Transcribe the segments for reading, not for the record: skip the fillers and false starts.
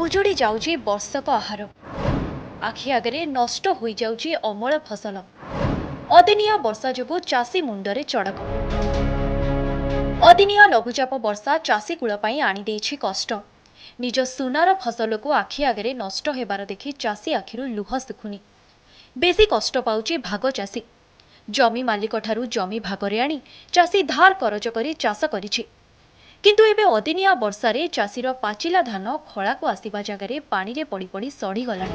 उजुड़ी जाउची वर्षक आहार आखि आगे नष्ट हो जाउची अमल फसल अदिनिया वर्षा जोगु चाषी मुंडरे चड़क अदिनिया लघुचाप वर्षा चाषी कूल आनी कष्ट निज सुनार फसल को आखि आगे नष्ट हेबार देखि चाषी आखिरु लुह सुखुनी बेसी कष्ट पाउची भाग चाषी जमी मालिक ठारू जमी भागरे आनी चाषी धार करज करी चाष करिछि किंतु एबे अदिनिया वर्षारे चाषीर पाचिला धान खला को आसिबा जगारे पानी रे पड़ी पड़ी सड़ी गलानी।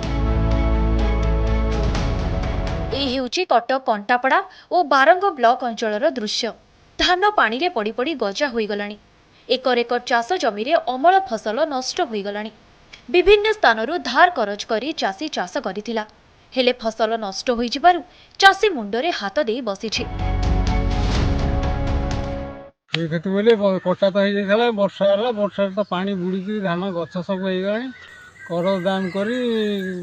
ए हेउची कटक कंटापड़ा और बारंग ब्लॉक अंचलर दृश्य। धान पानी रे पड़ी पड़ी गजा होई गलानी। एकर एकर चाष जमी रे अमल फसल नष्ट होई गलानी। विभिन्न स्थानरू धार करज करी चाषी चाष करिथिला हेले फसल नष्ट होई जिबारु चाषी मुंडरे हाथ देई बसिछि। खेती बोले कटा तो हो वर्षा है वर्षा तो पानी बुड़ी धान गछ सब हो कर दाम कर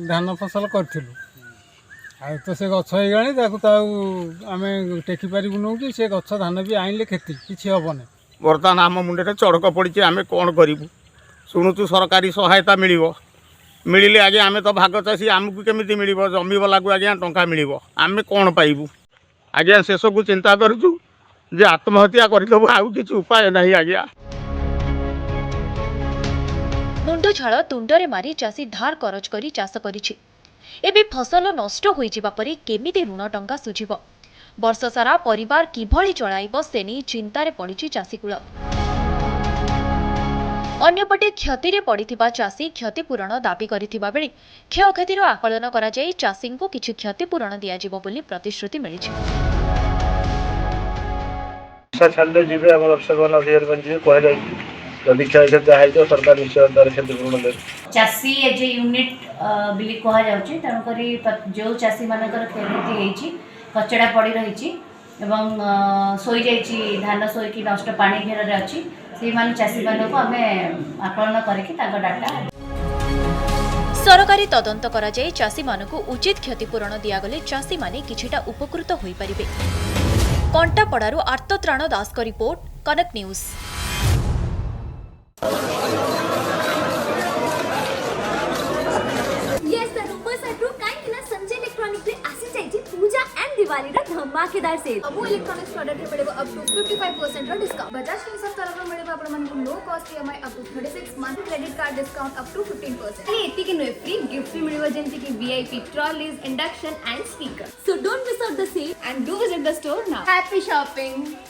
धान फसल करूँ तो से गछ हो तो आम टेकी पारूँ कि से गछ धान भी आइले खेती किसी हेन बर्तमान आम मुंडे चड़क पड़ी आम कौन करूँ शुणुचु सरकारी सहायता मिल मिले आगे आम तो भाग चाषी आमको केमी मिल जमी वाला को आज्ञा टंका मिल आम कौन पाइबू आज्ञा शेष को चिंता करूँ जे आत्महत्या करदेबू आउ किसी उपाय नहीं आज्ञा। मुंड झाड़ तुंडरे मारी चाषी धार करज करी चाष करिछि एबे फसल नष्ट होई जिबा परे केमिति ऋण टंका सुझिब वर्ष सारा परिवार किभଳି चलाइब से नहीं चिंतारे पड़िछि चाषी कुल। अन्यपटे क्षति रे पड़िथिबा चाषी क्षतिपूरण दाबी करिथिबा बेले क्षयक्षतिर आकलन करा जाई चाषी को किछि क्षतिपूरण दिया जिवो बोली प्रतिश्रुति मिलिछि। छाड़े जी सरकार निश्चय क्षतिपूरण दे चाषी एज ए यूनिट बिली कह जाउछि तेणुक जो चाषी मानकर क्षति होइछि कचड़ा पड़ी रही एवं सोई जाइछि धान सोईकी नष्ट पानी घेर अच्छी से मान चाषी मान को आम आकलन करके डाटा सरकारी तदंत करा जाय चाषी मानकु उचित क्षतिपूरण दियागले चाषी माने किछिटा उपकृत होई परिबे। कंटापड़ारू आर्तत्राण दास का report Kanak news. Sanjay electronic Puja and Diwali धमाकेदार सेल अबो इलेक्ट्रॉनिक्स प्रोडक्ट मिलेबो अप टू 55% रो डिस्काउंट बजाज फिनसर्व तरफ मिलेबो आपण मानकु low cost EMI up to 36 month credit card discount up to 15% खाली एती के नो फ्री गिफ्ट भी मिलेबो जेंति कि VIP trolleys induction and speaker so don't miss out the sale and do visit the store now happy shopping.